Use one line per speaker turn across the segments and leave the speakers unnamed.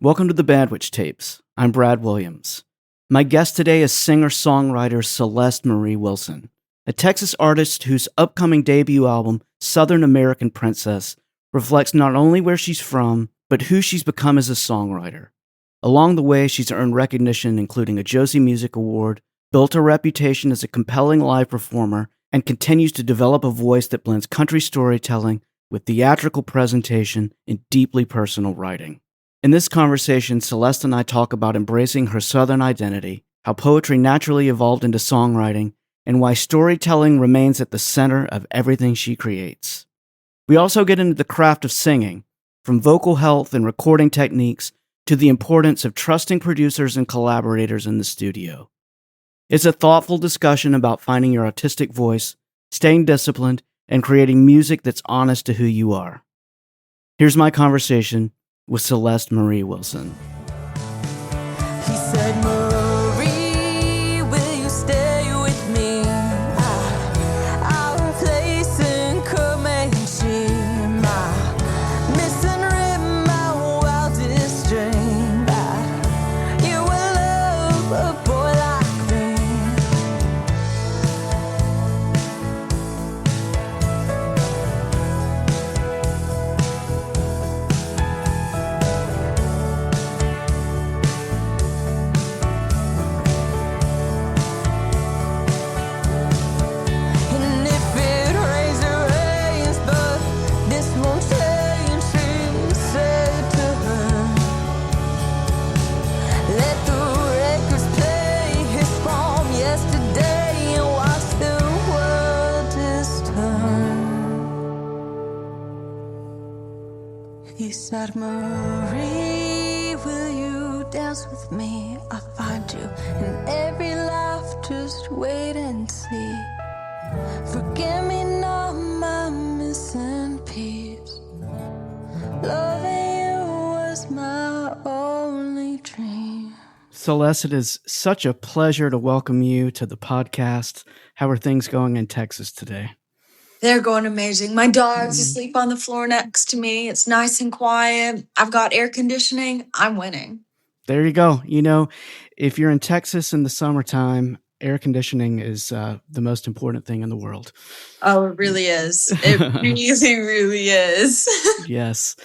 Welcome to the Bandwich Tapes. I'm Brad Williams. My guest today is singer-songwriter Celeste Marie Wilson, a Texas artist whose upcoming debut album, Southern American Princess, reflects not only where she's from, but who she's become as a songwriter. Along the way, she's earned recognition including a Josie Music Award, built a reputation as a compelling live performer, and continues to develop a voice that blends country storytelling with theatrical presentation and deeply personal writing. In this conversation, Celeste and I talk about embracing her Southern identity, how poetry naturally evolved into songwriting, and why storytelling remains at the center of everything she creates. We also get into the craft of singing, from vocal health and recording techniques to the importance of trusting producers and collaborators in the studio. It's a thoughtful discussion about finding your artistic voice, staying disciplined, and creating music that's honest to who you are. Here's my conversation with Celeste Marie Wilson.
He said, Marie, will you stay with me? Our place in Comanche, my missing rib, my wildest dream. You will love a boy like me. And if it rains, it rains, but this won't change, she said to her. Let the records play his from yesterday and watch the world just turn. He said, Marie, will you dance with me? I'll find you in every life, just wait and see. Forgive me now, my missing piece. Loving you was my only dream.
Celeste, it is such a pleasure to welcome you to the podcast. How are things going in Texas today?
They're going amazing. My dog's asleep on the floor next to me. It's nice and quiet. I've got air conditioning. I'm winning.
There you go. You know, if you're in Texas in the summertime, air conditioning is the most important thing in the world.
Oh, it really is. It really, really is.
Yes.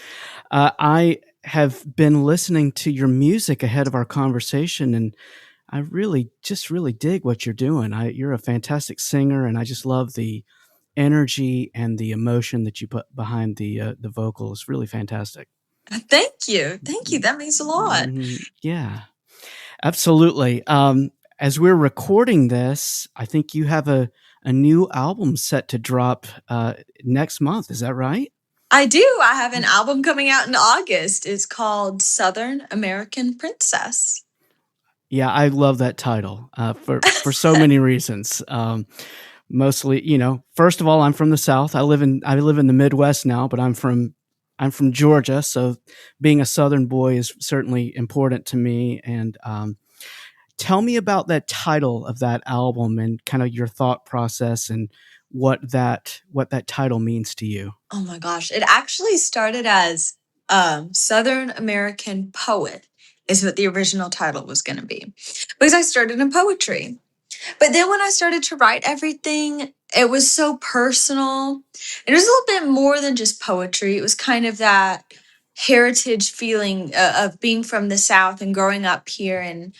I have been listening to your music ahead of our conversation, and I really dig what you're doing. You're a fantastic singer, and I just love the energy and the emotion that you put behind the vocal. It's really fantastic.
Thank you. Thank you. That means a lot.
Yeah, absolutely. As we're recording this, I think you have a new album set to drop next month. Is that right?
I do. I have an album coming out in August. It's called Southern American Princess.
Yeah, I love that title for so many reasons. Mostly, you know, first of all, I'm from the South. I live in the Midwest now, but I'm from Georgia, so being a Southern boy is certainly important to me. And tell me about that title of that album and kind of your thought process and what that title means to you.
Oh my gosh. It actually started as Southern American Poet is what the original title was going to be, because I started in poetry. But then when I started to write everything, it was so personal. It was a little bit more than just poetry. It was kind of that heritage feeling of being from the South and growing up here. And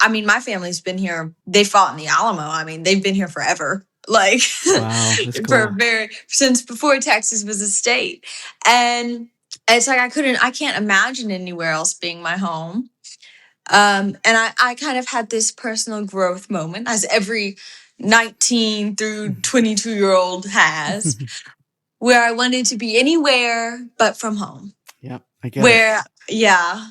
I mean, my family's been here. They fought in the Alamo. I mean, they've been here forever. Like,
Wow, that's cool.
Since before Texas was a state. And it's like I can't imagine anywhere else being my home. And I kind of had this personal growth moment, as every 19 through 22-year-old has, where I wanted to be anywhere but from home.
Yeah, I get it.
Yeah.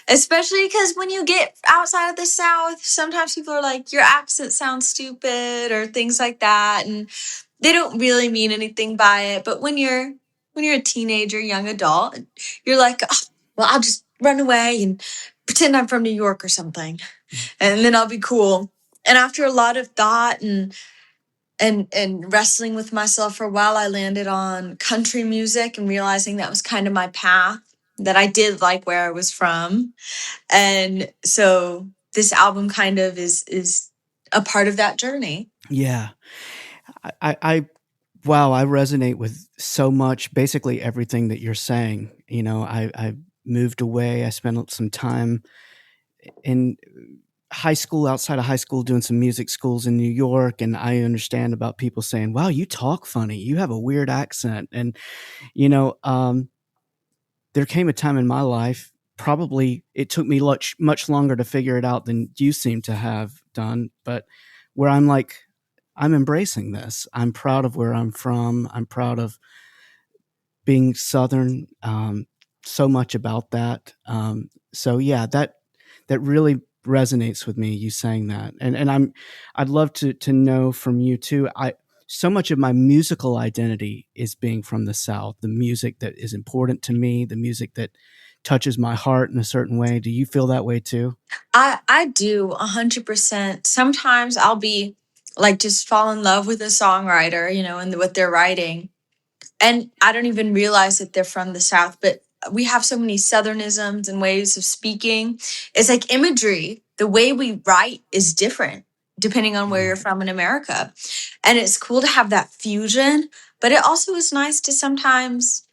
Especially because when you get outside of the South, sometimes people are like, your accent sounds stupid or things like that. And they don't really mean anything by it. But when you're a teenager, young adult, you're like, oh, well, I'll just run away and pretend I'm from New York or something. And then I'll be cool. And after a lot of thought and wrestling with myself for a while, I landed on country music and realizing that was kind of my path. that I did like where I was from. And so this album kind of is a part of that journey.
Yeah. I wow, I resonate with so much, basically everything that you're saying. You know, I moved away. I spent some time in high school, outside of high school, doing some music schools in New York. And I understand about people saying, wow, you talk funny. You have a weird accent. And, you know, there came a time in my life, probably it took me much longer to figure it out than you seem to have done, but where I'm like, I'm embracing this. I'm proud of where I'm from. I'm proud of being Southern. So much about that. So yeah, that really resonates with me. You saying that, and I'd love to know from you too. So much of my musical identity is being from the South. The music that is important to me, the music that touches my heart in a certain way. Do you feel that way too?
I do 100%. Sometimes I'll be like just fall in love with a songwriter, you know, and what they're writing. And I don't even realize that they're from the South, but we have so many Southernisms and ways of speaking. It's like imagery. The way we write is different depending on where you're from in America. And it's cool to have that fusion, but it also is nice to sometimes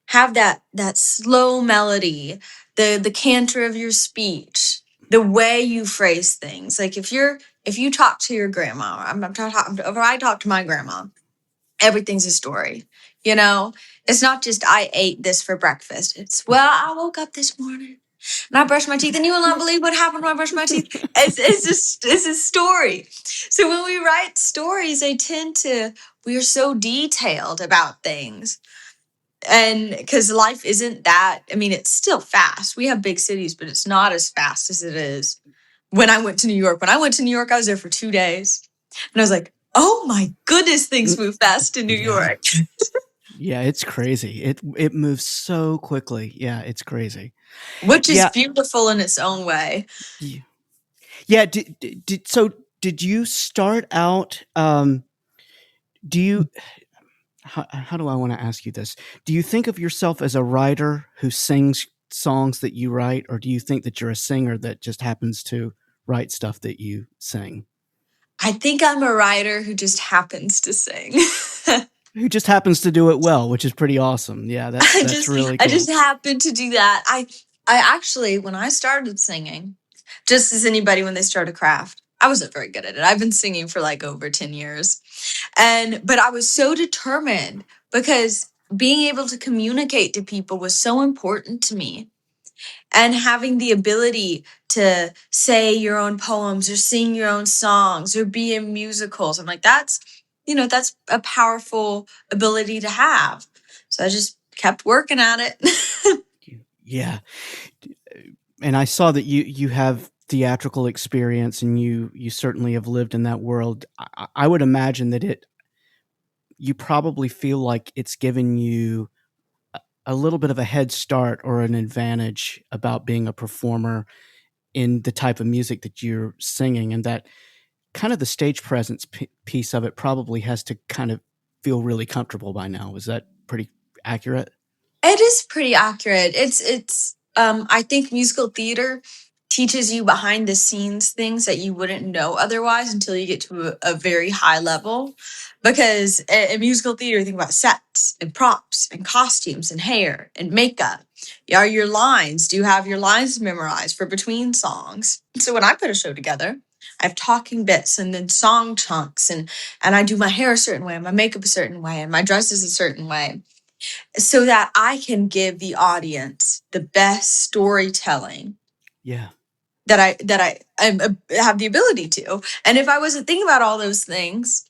have that slow melody, the canter of your speech, the way you phrase things. Like if you talk to your grandma, if I talk to my grandma, everything's a story. You know, it's not just I ate this for breakfast. It's well, I woke up this morning and I brushed my teeth, and you will not believe what happened when I brushed my teeth. It's a story. So when we write stories, we are so detailed about things. And because life isn't that, I mean, it's still fast. We have big cities, but it's not as fast as it is when I went to New York. When I went to New York, I was there for 2 days. And I was like, oh my goodness, things move fast in New York.
Yeah, it's crazy. It moves so quickly. Yeah, it's crazy.
Which is
Yeah.
beautiful in its own way.
Yeah. Did you start out? Do you? How do I want to ask you this? Do you think of yourself as a writer who sings songs that you write, or do you think that you're a singer that just happens to write stuff that you sing?
I think I'm a writer who just happens to sing.
Who just happens to do it well, which is pretty awesome. Yeah, that's really cool.
I just happen to do that. I actually, when I started singing, just as anybody when they start a craft, I wasn't very good at it. I've been singing for like over 10 years. But I was so determined because being able to communicate to people was so important to me. And having the ability to say your own poems or sing your own songs or be in musicals, I'm like, that's a powerful ability to have. So I just kept working at it.
Yeah. And I saw that you have theatrical experience, and you certainly have lived in that world. I would imagine that you probably feel like it's given you a little bit of a head start or an advantage about being a performer in the type of music that you're singing, and that kind of the stage presence piece of it probably has to kind of feel really comfortable by now. Is that pretty accurate?
It is pretty accurate. It's I think musical theater teaches you behind the scenes things that you wouldn't know otherwise until you get to a very high level. Because in musical theater, you think about sets and props and costumes and hair and makeup. Are your lines? Do you have your lines memorized for between songs? So when I put a show together, I have talking bits and then song chunks, and I do my hair a certain way, my makeup a certain way, and my dress is a certain way, so that I can give the audience the best storytelling
Yeah.
that I have the ability to. And if I wasn't thinking about all those things,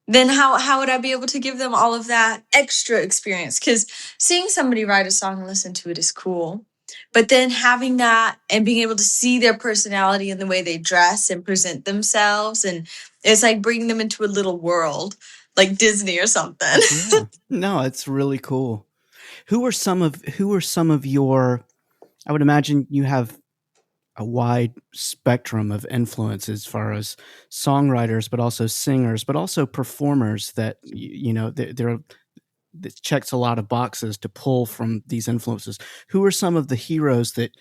then how would I be able to give them all of that extra experience? Because seeing somebody write a song and listen to it is cool. But then having that and being able to see their personality and the way they dress and present themselves, and it's like bringing them into a little world like Disney or something.
Yeah. No, it's really cool. Who are some of your, I would imagine you have a wide spectrum of influence as far as songwriters, but also singers, but also performers that, you know, they're that checks a lot of boxes to pull from these influences. Who are some of the heroes that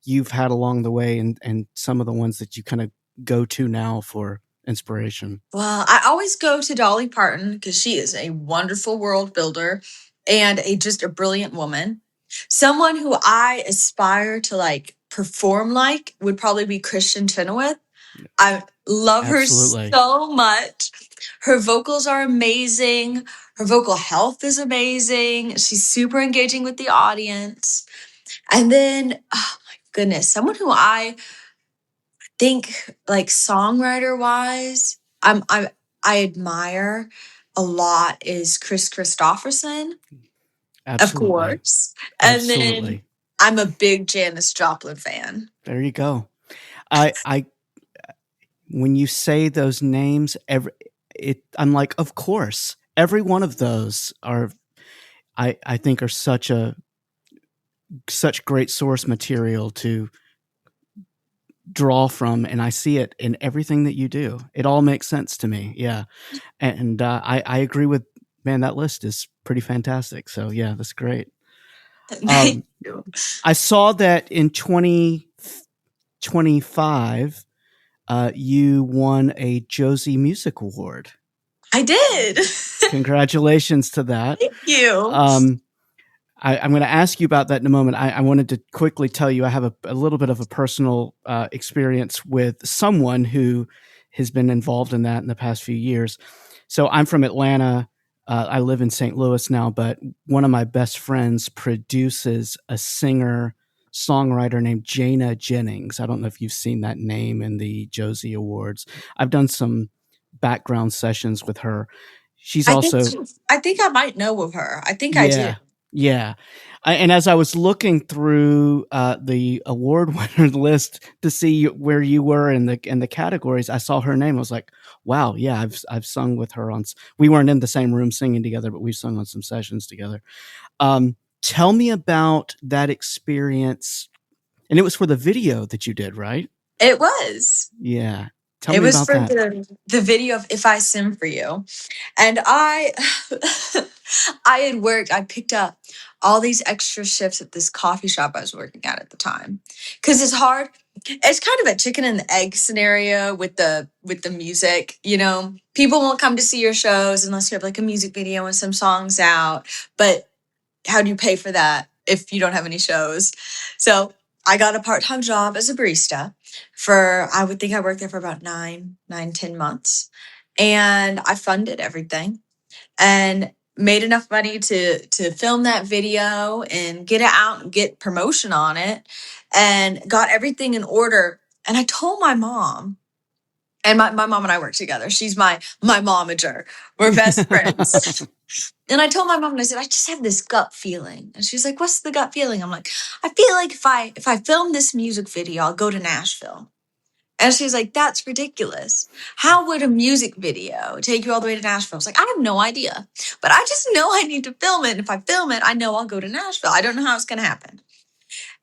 you've had along the way, and some of the ones that you kind of go to now for inspiration?
Well, I always go to Dolly Parton because she is a wonderful world builder and just a brilliant woman. Someone who I aspire to like perform like would probably be Christian Chenoweth. I love her
Absolutely.
so much. Her vocals are amazing. Her vocal health is amazing. She's super engaging with the audience. And then, oh my goodness, someone who I think like songwriter wise, I admire a lot is Chris Christopherson, of
Absolutely.
course. And then
Absolutely.
I'm a big Janis Joplin fan.
There you go. I when you say those names, I'm like, of course. Every one of those are, I think, are such great source material to draw from, and I see it in everything that you do. It all makes sense to me. Yeah. And I agree with, man, that list is pretty fantastic. So yeah, that's great.
Thank you.
I saw that in 2025, you won a Josie Music Award.
I did.
Congratulations to that.
Thank you.
I'm going to ask you about that in a moment. I wanted to quickly tell you I have a little bit of a personal experience with someone who has been involved in that in the past few years. So I'm from Atlanta. I live in St. Louis now, but one of my best friends produces a singer-songwriter named Jana Jennings. I don't know if you've seen that name in the Josie Awards. I've done some background sessions with her. She's
I
also...
think I might know of her. I think I do.
Yeah. And as I was looking through the award winner list to see where you were in the categories, I saw her name. I was like, wow, yeah, I've sung with her on. We weren't in the same room singing together, but we've sung on some sessions together. Tell me about that experience. And it was for the video that you did, right?
It was.
Yeah. Tell me about that. It was
for the video of If I Sin For You. And I had worked, I picked up all these extra shifts at this coffee shop I was working at the time. Because it's hard. It's kind of a chicken and the egg scenario with the music. You know, people won't come to see your shows unless you have like a music video and some songs out. But how do you pay for that if you don't have any shows? So I got a part-time job as a barista I would think I worked there for about 10 months. And I funded everything and made enough money to film that video and get it out and get promotion on it and got everything in order. And I told my mom, and my mom and I work together. She's my momager. We're best friends. And I told my mom, and I said, I just have this gut feeling. And she's like, what's the gut feeling? I'm like, I feel like if I film this music video, I'll go to Nashville. And she's like, that's ridiculous. How would a music video take you all the way to Nashville? I was like, I have no idea. But I just know I need to film it. And if I film it, I know I'll go to Nashville. I don't know how it's going to happen.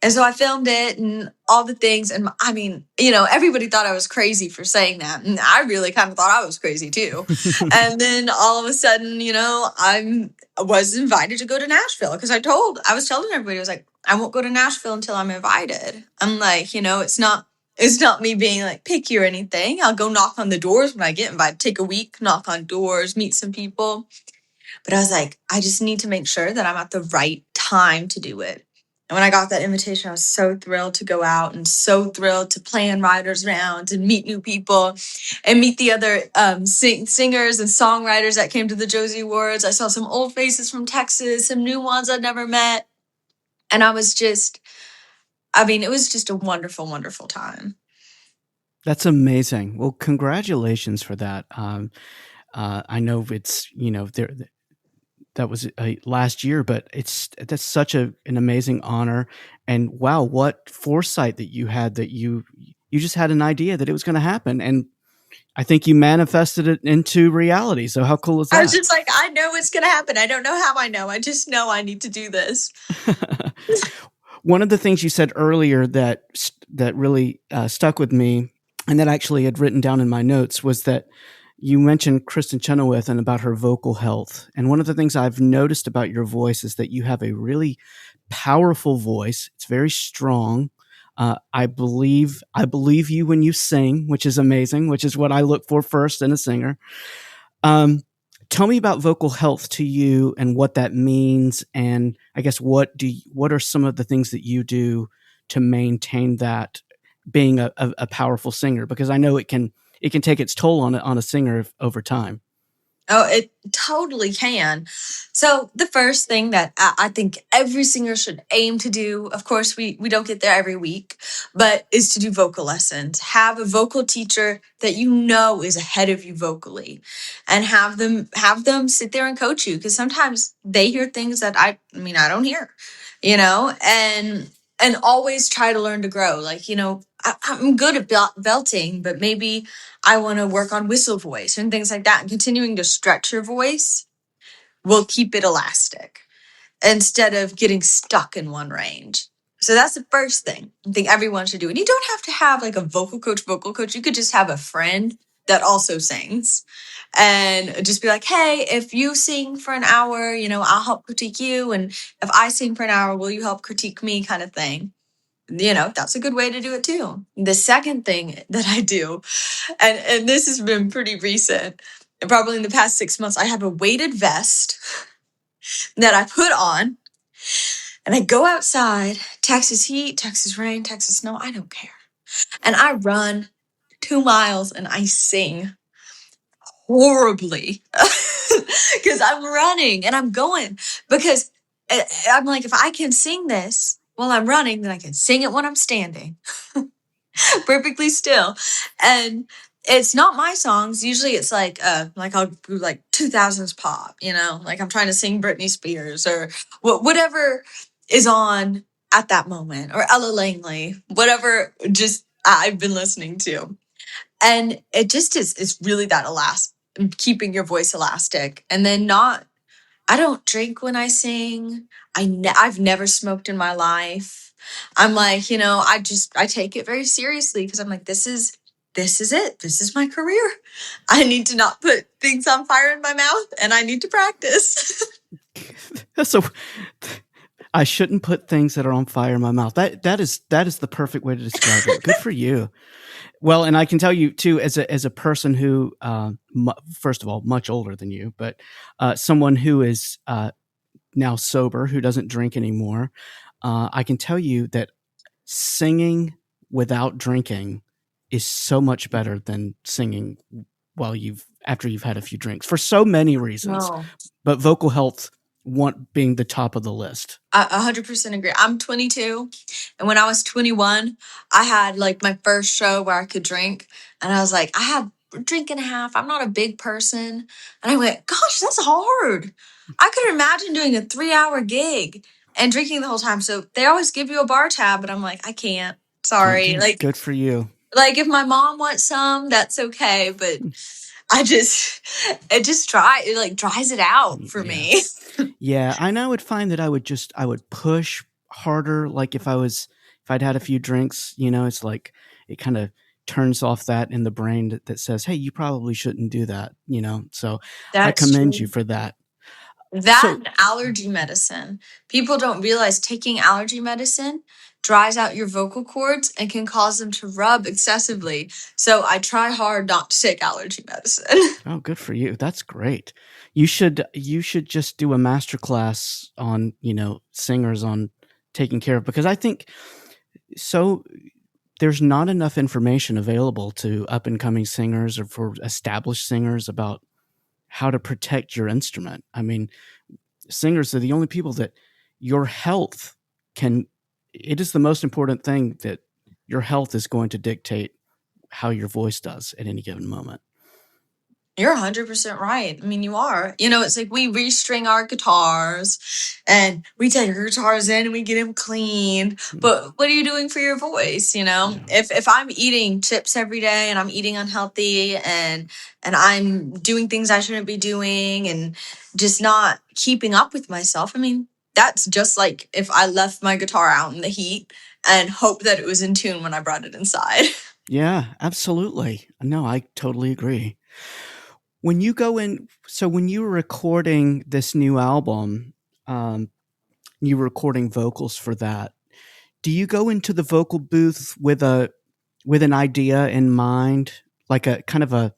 And so I filmed it and all the things. And I mean, you know, everybody thought I was crazy for saying that. And I really kind of thought I was crazy too. And then all of a sudden, you know, I was invited to go to Nashville because I was telling everybody, I was like, I won't go to Nashville until I'm invited. I'm like, you know, it's not me being like picky or anything. I'll go knock on the doors when I get invited, take a week, knock on doors, meet some people. But I was like, I just need to make sure that I'm at the right time to do it. And when I got that invitation, I was so thrilled to go out and so thrilled to plan writers' rounds and meet new people and meet the other singers and songwriters that came to the Josie Awards. I saw some old faces from Texas, some new ones I'd never met. And it was just a wonderful, wonderful time.
That's amazing. Well, congratulations for that. I know it's, you know, that was last year, but that's such an amazing honor. And wow, what foresight that you had, that you just had an idea that it was going to happen. And I think you manifested it into reality. So how cool is that?
I was just like, I know it's going to happen. I don't know how I know. I just know I need to do this.
One of the things you said earlier that really stuck with me, and that I actually had written down in my notes, was that You mentioned Kristen Chenoweth and about her vocal health. And one of the things I've noticed about your voice is that you have a really powerful voice. It's very strong. I believe you when you sing, which is amazing, which is what I look for first in a singer. Tell me about vocal health to you and what that means. And I guess what are some of the things that you do to maintain that being a powerful singer? Because I know it can take its toll on a singer over time.
Oh, it totally can. So the first thing that I think every singer should aim to do, of course, we don't get there every week, but is to do vocal lessons. Have a vocal teacher that you know is ahead of you vocally, and have them sit there and coach you, because sometimes they hear things that I don't hear, and always try to learn to grow. Like, I'm good at belting, but maybe I want to work on whistle voice and things like that. And continuing to stretch your voice will keep it elastic instead of getting stuck in one range. So that's the first thing I think everyone should do. And you don't have to have like a vocal coach. You could just have a friend that also sings and just be like, hey, if you sing for an hour, I'll help critique you. And if I sing for an hour, will you help critique me, kind of thing. That's a good way to do it too. The second thing that I do, and this has been pretty recent, and probably in the past 6 months, I have a weighted vest that I put on, and I go outside, Texas heat, Texas rain, Texas snow, I don't care. And I run 2 miles and I sing horribly because I'm running and I'm going, because I'm like, if I can sing this while I'm running, then I can sing it when I'm standing. Perfectly still. And it's not my songs. Usually it's like I'll do like 2000s pop, like I'm trying to sing Britney Spears or whatever is on at that moment, or Ella Langley, whatever just I've been listening to. And it just is really that keeping your voice elastic. And then I don't drink when I sing. I've never smoked in my life. I'm like, I take it very seriously, because I'm like, this is it. This is my career. I need to not put things on fire in my mouth, and I need to practice.
So I shouldn't put things that are on fire in my mouth. That is the perfect way to describe it. Good for you. Well, and I can tell you too, as a person who, first of all, much older than you, but someone who is now sober, who doesn't drink anymore, I can tell you that singing without drinking is so much better than singing after you've had a few drinks, for so many reasons.
No.
But vocal health being the top of the list.
I 100% agree. I'm 22, and when I was 21, I had like my first show where I could drink, and I was like, I had a drink and a half. I'm not a big person, and I went, gosh, that's hard. I could imagine doing a 3-hour gig and drinking the whole time. So they always give you a bar tab, but I'm like, I can't. Sorry. Like,
good for you.
Like, if my mom wants some, that's okay, but it just dries it out for me.
Yeah, I know. I would find that I would push harder. Like if I'd had a few drinks, it's like it kind of turns off that in the brain that says, hey, you probably shouldn't do that, So I commend you for that.
And allergy medicine. People don't realize taking allergy medicine dries out your vocal cords and can cause them to rub excessively. So I try hard not to take allergy medicine.
Oh, good for you. That's great. You should just do a masterclass on, singers on taking care of, because I think so there's not enough information available to up and coming singers or for established singers about how to protect your instrument. I mean, singers are the only people that your health it is the most important thing, that your health is going to dictate how your voice does at any given moment.
You're 100% right. I mean, you are. It's like we restring our guitars and we take our guitars in and we get them cleaned. But what are you doing for your voice? If I'm eating chips every day and I'm eating unhealthy and I'm doing things I shouldn't be doing and just not keeping up with myself, I mean, that's just like if I left my guitar out in the heat and hope that it was in tune when I brought it inside.
Yeah, absolutely. No, I totally agree. When you go in, so when you were recording this new album, you were recording vocals for that. Do you go into the vocal booth with an idea in mind, like a kind of a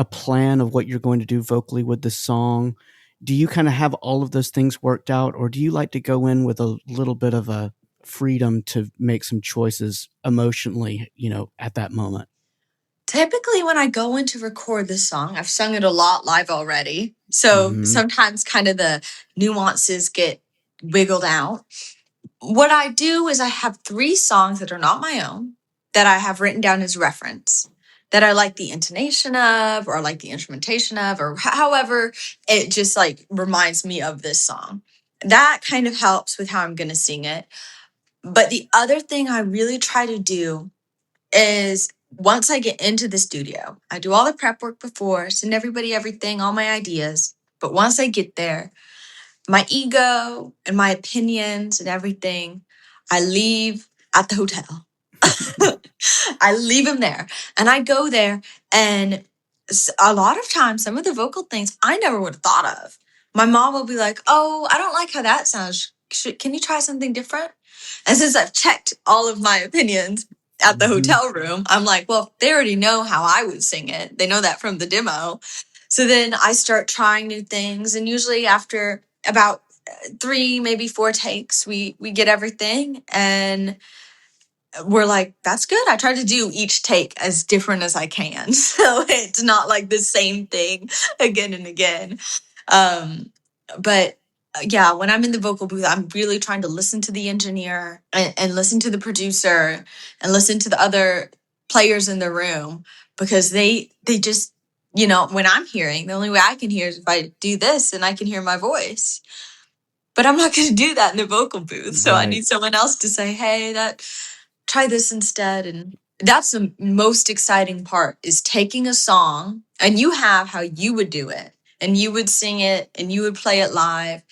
plan of what you're going to do vocally with the song? Do you kind of have all of those things worked out, or do you like to go in with a little bit of a freedom to make some choices emotionally, at that moment?
Typically, when I go in to record the song, I've sung it a lot live already. So
Mhm.
sometimes kind of the nuances get wiggled out. What I do is I have 3 songs that are not my own that I have written down as reference that I like the intonation of, or I like the instrumentation of, or however it just like reminds me of this song. That kind of helps with how I'm going to sing it. But the other thing I really try to do is once I get into the studio, I do all the prep work before, send everybody everything, all my ideas. But once I get there, my ego and my opinions and everything, I leave at the hotel. I leave them there and I go there. And a lot of times, some of the vocal things I never would have thought of. My mom will be like, "Oh, I don't like how that sounds. Can you try something different?" And since I've checked all of my opinions at the
Mhm.
hotel room, I'm like, well, they already know how I would sing it. They know that from the demo. So then I start trying new things. And usually after about 3, maybe 4 takes, we get everything. And we're like, that's good. I try to do each take as different as I can. So it's not like the same thing again and again. Um, but yeah, when I'm in the vocal booth, I'm really trying to listen to the engineer and listen to the producer and listen to the other players in the room, because they just, when I'm hearing, the only way I can hear is if I do this and I can hear my voice. But I'm not going to do that in the vocal booth. So I
Right.
need someone else to say, hey, try this instead. And that's the most exciting part, is taking a song and you have how you would do it and you would sing it and you would play it live,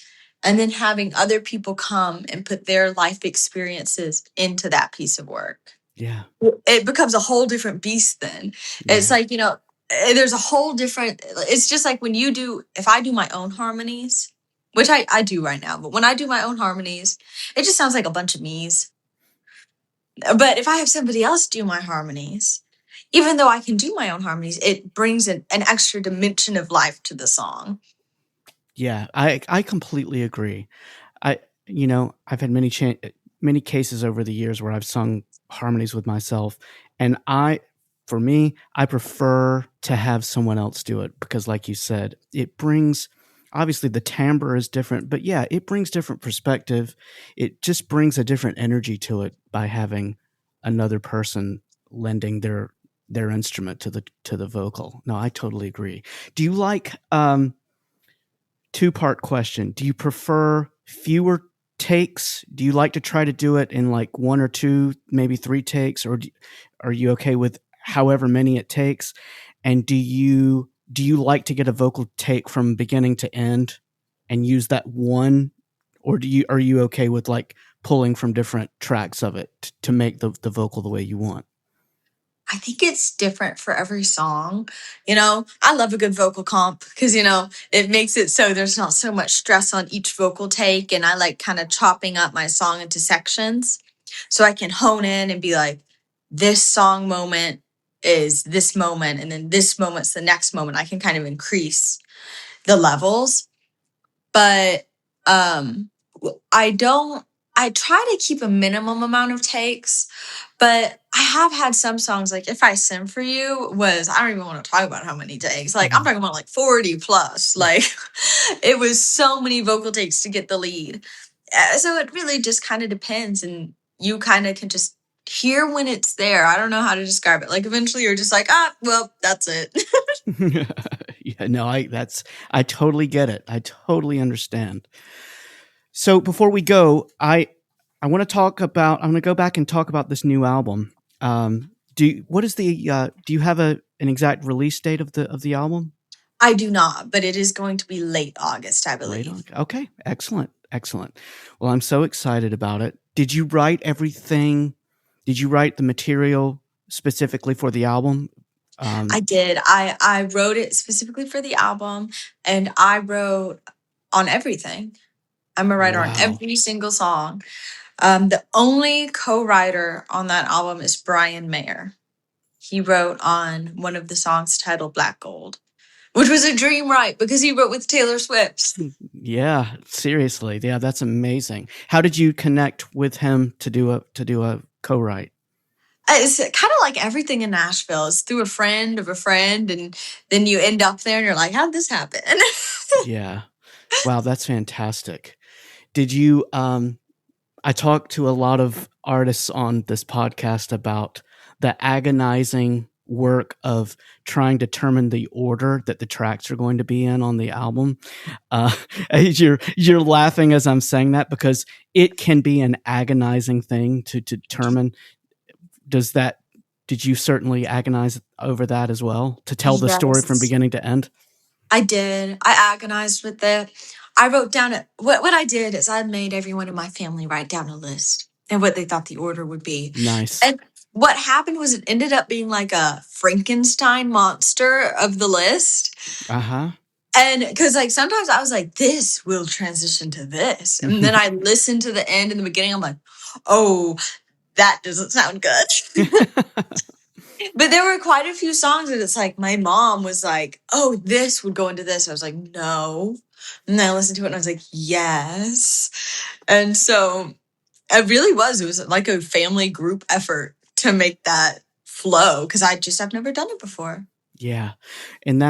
and then having other people come and put their life experiences into that piece of work.
Yeah.
It becomes a whole different beast then. It's
Yeah.
like, there's a whole different, it's just like if I do my own harmonies, which I do right now, but when I do my own harmonies, it just sounds like a bunch of me's. But if I have somebody else do my harmonies, even though I can do my own harmonies, it brings an extra dimension of life to the song.
Yeah, I completely agree. I've had many cases over the years where I've sung harmonies with myself, and for me, I prefer to have someone else do it because, like you said, it brings. Obviously, the timbre is different, but yeah, it brings different perspective. It just brings a different energy to it by having another person lending their instrument to the vocal. No, I totally agree. Do you like two-part question? Do you prefer fewer takes? Do you like to try to do it in like 1 or 2, maybe 3 takes, or are you okay with however many it takes? And do you like to get a vocal take from beginning to end and use that one, or are you okay with like pulling from different tracks of it to make the vocal the way you want?
I think it's different for every song. I love a good vocal comp because, it makes it so there's not so much stress on each vocal take. And I like kind of chopping up my song into sections so I can hone in and be like, this song moment is this moment. And then this moment's the next moment. I can kind of increase the levels. But I don't, I try to keep a minimum amount of takes, but I have had some songs, like If I Sin For You I don't even want to talk about how many takes. Like, I'm talking about like 40 plus. Like, it was so many vocal takes to get the lead. So it really just kind of depends. And you kind of can just hear when it's there. I don't know how to describe it. Like, eventually you're just like, well, that's it.
Yeah, no, I totally get it. I totally understand. So before we go, I want to talk about. I'm going to go back and talk about this new album. Do you have an exact release date of the album?
I do not, but it is going to be late August, I
Late
believe.
on. Okay, excellent. Well, I'm so excited about it. Did you write everything? Did you write the material specifically for the album?
I did. I wrote it specifically for the album, and I wrote on everything. I'm a writer on
Wow.
every single song. The only co-writer on that album is Brian Mayer. He wrote on one of the songs titled Black Gold, which was a dream write because he wrote with Taylor Swift.
Yeah, seriously. Yeah, that's amazing. How did you connect with him to do a co-write?
It's kind of like everything in Nashville. It's through a friend of a friend, and then you end up there and you're like, how'd this happen?
Yeah. Wow, that's fantastic. Did you I talked to a lot of artists on this podcast about the agonizing work of trying to determine the order that the tracks are going to be in on the album. You're laughing as I'm saying that because it can be an agonizing thing to determine. Did you certainly agonize over that as well, to tell the story from
Yes.
beginning to end?
I did. I agonized with it. I wrote down what I did is I made everyone in my family write down a list and what they thought the order would be.
Nice.
And what happened was it ended up being like a Frankenstein monster of the list.
Uh-huh.
And because like sometimes I was like, this will transition to this. And then I listened to the end in the beginning. I'm like, oh, that doesn't sound good. But there were quite a few songs that it's like my mom was like, oh, this would go into this. I was like, no. And then I listened to it and I was like, yes. And so it was like a family group effort to make that flow because I've never done it before.
Yeah. And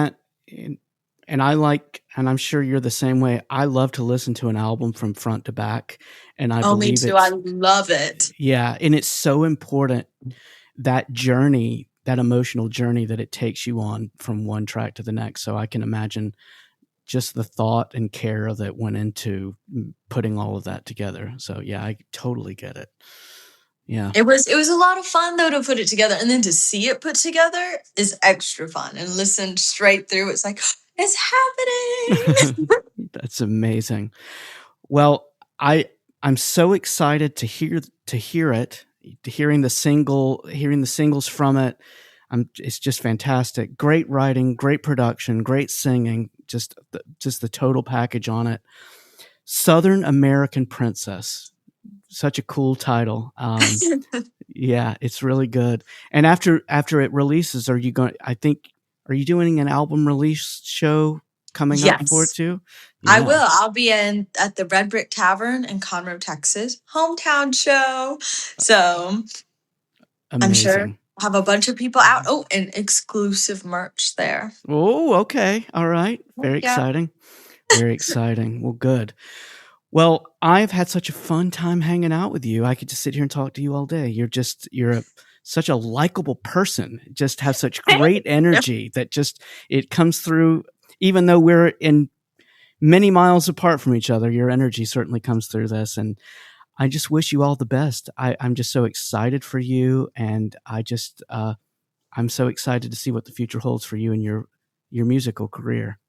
I'm sure you're the same way. I love to listen to an album from front to back. And I
Oh, me
believe
too. I love it.
Yeah. And it's so important, that journey, that emotional journey that it takes you on from one track to the next. So I can imagine just the thought and care that went into putting all of that together. So yeah, I totally get it. Yeah.
It was a lot of fun though to put it together, and then to see it put together is extra fun. And listen straight through, it's like it's happening.
That's amazing. Well, I'm so excited to hear it. Hearing the singles from it, it's just fantastic. Great writing, great production, great singing, just the total package on it. Southern American Princess, such a cool title. Yeah, it's really good. And after it releases, are you doing an album release show coming up for it too? Yeah.
I will. I'll be at the Red Brick Tavern in Conroe, Texas, hometown show. So
Amazing.
I'm sure I'll have a bunch of people out. Oh, and exclusive merch there.
Oh, okay. All right. Very exciting. Very exciting. Well, good. Well, I've had such a fun time hanging out with you. I could just sit here and talk to you all day. You're such a likable person. Just have such great energy that just it comes through. Even though we're in many miles apart from each other, your energy certainly comes through this. And I just wish you all the best. I'm just so excited for you. And I'm so excited to see what the future holds for you and your musical career.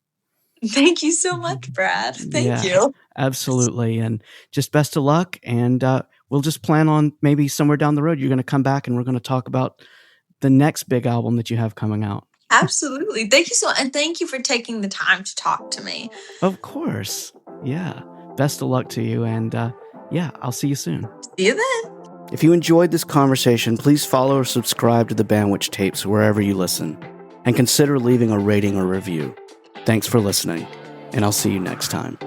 Thank you so much, Brad. Thank you.
Absolutely. And just best of luck. And we'll just plan on maybe somewhere down the road, you're going to come back and we're going to talk about the next big album that you have coming out.
Absolutely. Thank you and thank you for taking the time to talk to me.
Of course. Yeah. Best of luck to you. And I'll see you soon.
See you then.
If you enjoyed this conversation, please follow or subscribe to the Bandwich Tapes wherever you listen. And consider leaving a rating or review. Thanks for listening, and I'll see you next time.